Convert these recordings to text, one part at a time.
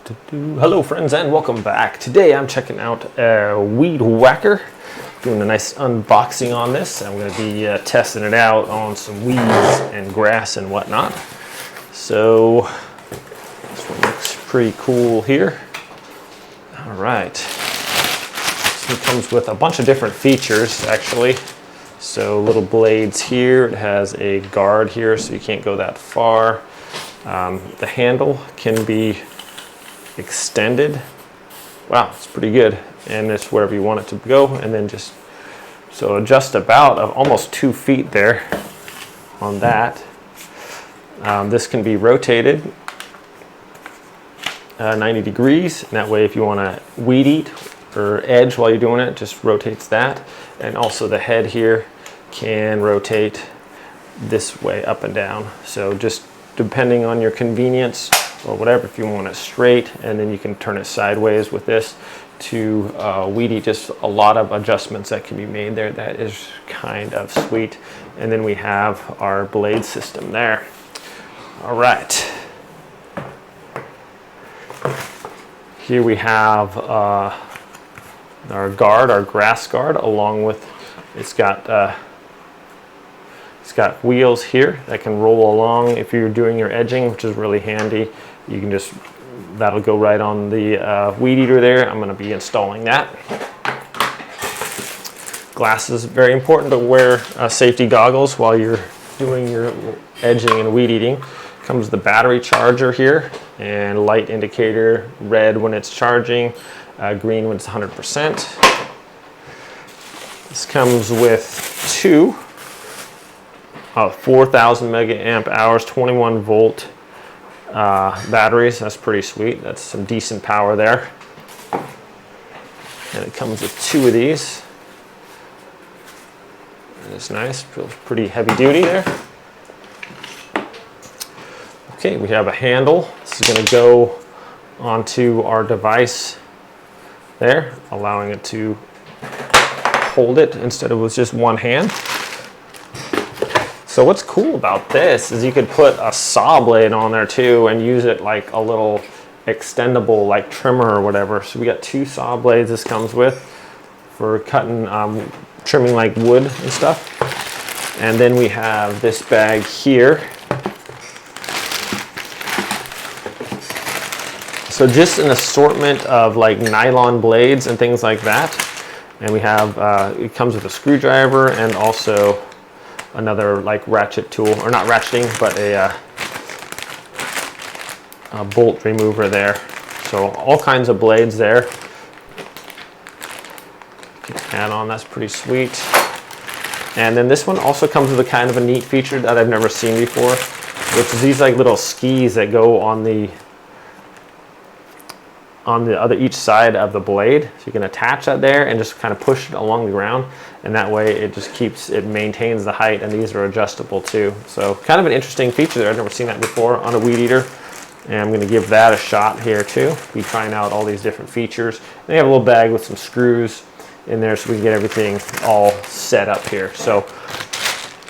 Hello friends and welcome back. Today I'm checking out Weed Wacker, doing a nice unboxing on this. I'm going to be testing it out on some weeds and grass and whatnot. So this one looks pretty cool here. All right, so it comes with a bunch of different features actually. So little blades here, it has a guard here so you can't go that far. The handle can be extended. Wow, it's pretty good, and it's wherever you want it to go, and then just about almost 2 feet there on that. This can be rotated 90 degrees, and that way if you want to weed eat or edge while you're doing it, it just rotates that. And also the head here can rotate this way up and down, so just depending on your convenience or whatever, if you want it straight, and then you can turn it sideways with this to weed eat. Just a lot of adjustments that can be made there. That is kind of sweet. And then we have our blade system there. All right, here we have our guard, our grass guard, along with it's got wheels here that can roll along if you're doing your edging, which is really handy. You can just, that'll go right on the weed eater there. I'm going to be installing that. Glasses, very important to wear safety goggles while you're doing your edging and weed eating. Comes the battery charger here, and light indicator, red when it's charging, green when it's 100%. This comes with two 4,000 mega amp hours, 21 volt batteries. That's pretty sweet. That's some decent power there. And it comes with two of these. It's nice, feels pretty heavy duty there. Okay, we have a handle. This is going to go onto our device there, allowing it to hold it instead of with just one hand. So what's cool about this is you could put a saw blade on there too and use it like a little extendable like trimmer or whatever. So we got two saw blades this comes with for cutting, trimming like wood and stuff. And then we have this bag here. So just an assortment of like nylon blades and things like that. And we have, it comes with a screwdriver and also another like ratchet tool, or not ratcheting, but a bolt remover there. So all kinds of blades there. Add on, that's pretty sweet. And then this one also comes with a kind of a neat feature that I've never seen before, which is these like little skis that go on the each side of the blade. So you can attach that there and just kind of push it along the ground, and that way it just maintains the height, and these are adjustable too. So kind of an interesting feature there. I've never seen that before on a weed eater, and I'm going to give that a shot here too. Be trying out all these different features. They have a little bag with some screws in there so we can get everything all set up here. So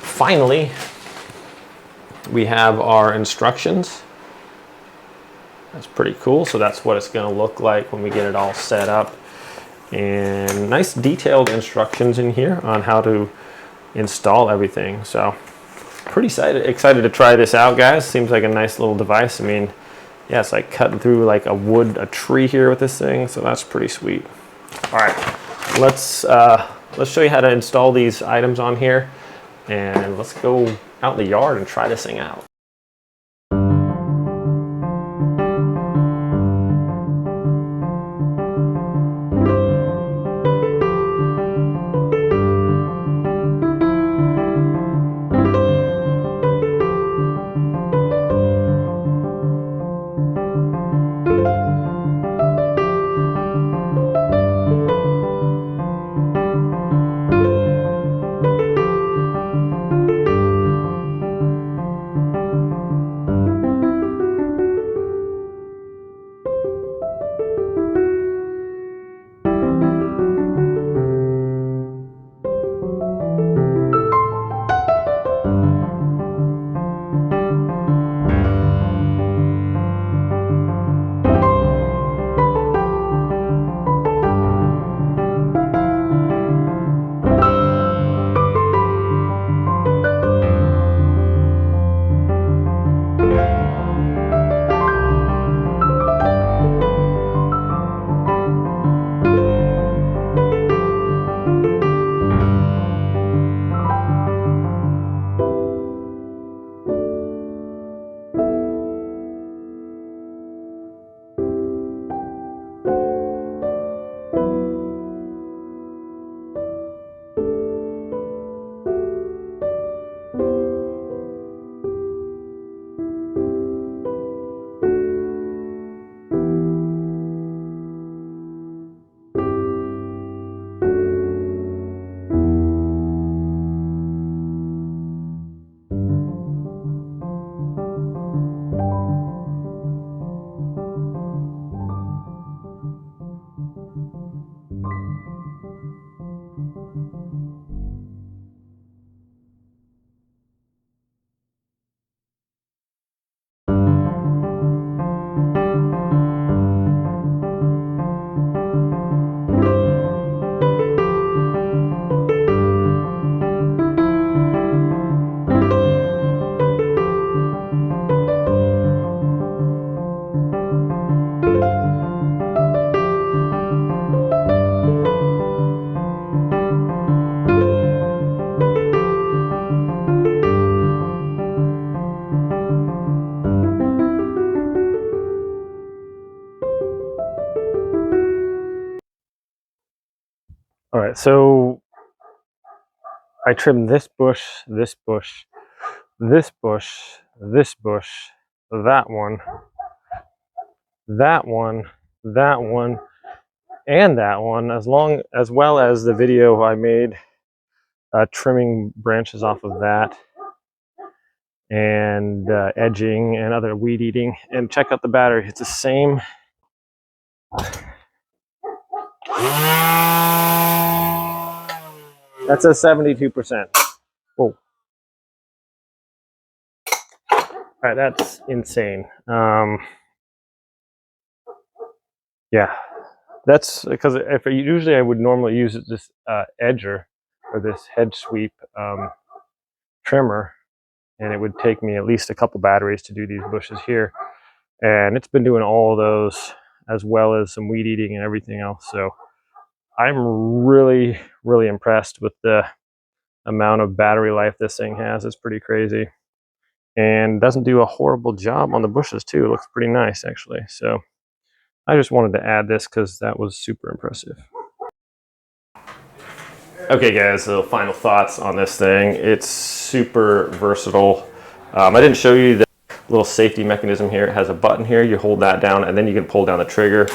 finally we have our instructions. That's pretty cool. So that's what it's going to look like when we get it all set up. And nice detailed instructions in here on how to install everything. So pretty excited to try this out, guys. Seems like a nice little device. I mean, yeah, it's like cutting through like a tree here with this thing. So that's pretty sweet. All right, let's show you how to install these items on here, and let's go out in the yard and try this thing out. All right, so I trimmed this bush, this bush, this bush, this bush, that one, that one, that one, and that one, as well as the video I made trimming branches off of that and edging and other weed eating. And check out the battery, it's the same. That's a 72%. Whoa. All right, that's insane. Yeah, that's because if usually I would normally use this edger or this hedge sweep trimmer, and it would take me at least a couple batteries to do these bushes here. And it's been doing all of those as well as some weed eating and everything else. So I'm really, really impressed with the amount of battery life this thing has. It's pretty crazy. And doesn't do a horrible job on the bushes too. It looks pretty nice actually. So I just wanted to add this because that was super impressive. Okay guys, so final thoughts on this thing. It's super versatile. I didn't show you the little safety mechanism here. It has a button here, you hold that down and then you can pull down the trigger.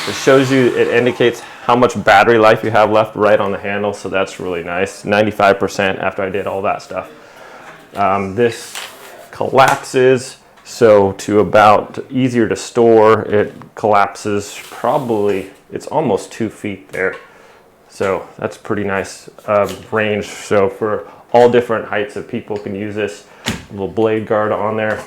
It shows you, it indicates how much battery life you have left right on the handle, so that's really nice. 95% after I did all that stuff. This collapses, so to about easier to store, it collapses probably, it's almost 2 feet there. So that's pretty nice range. So for all different heights of people can use this. Little blade guard on there.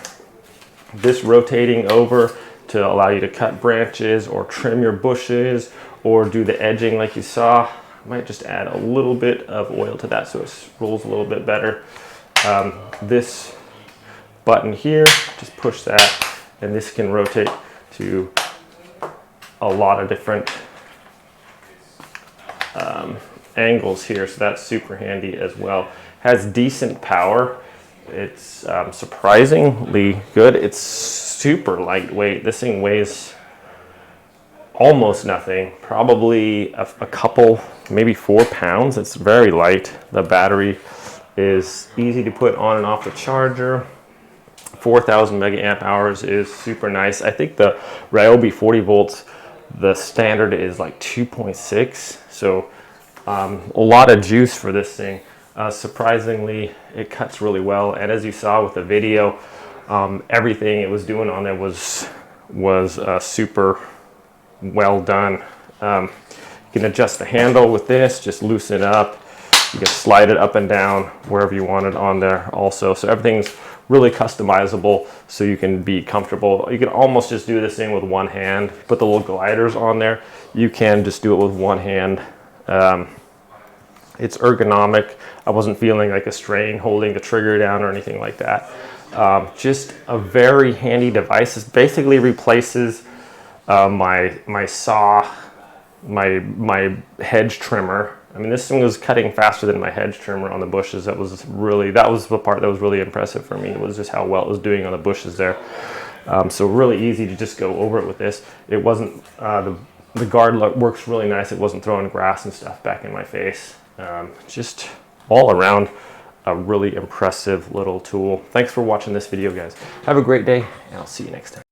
This rotating over to allow you to cut branches or trim your bushes or do the edging like you saw. I might just add a little bit of oil to that so it rolls a little bit better. This button here, just push that and this can rotate to a lot of different angles here, so that's super handy as well. Has decent power. It's surprisingly good. It's super lightweight. This thing weighs almost nothing, probably a couple, maybe 4 pounds. It's very light. The battery is easy to put on and off the charger. 4,000 megaamp hours is super nice. I think the Ryobi 40 volts, the standard is like 2.6, so a lot of juice for this thing. Surprisingly, it cuts really well, and as you saw with the video, everything it was doing on there was super well done. You can adjust the handle with this, just loosen it up. You can slide it up and down wherever you want it on there also. So everything's really customizable, so you can be comfortable. You can almost just do this thing with one hand. Put the little gliders on there. You can just do it with one hand. It's ergonomic. I wasn't feeling like a strain holding the trigger down or anything like that. Just a very handy device. It basically replaces my saw, my hedge trimmer. I mean, this thing was cutting faster than my hedge trimmer on the bushes. That was the part that was really impressive for me. It was just how well it was doing on the bushes there. So really easy to just go over it with this. It wasn't, the guard works really nice. It wasn't throwing grass and stuff back in my face. Just all around a really impressive little tool. Thanks for watching this video, guys. Have a great day, and I'll see you next time.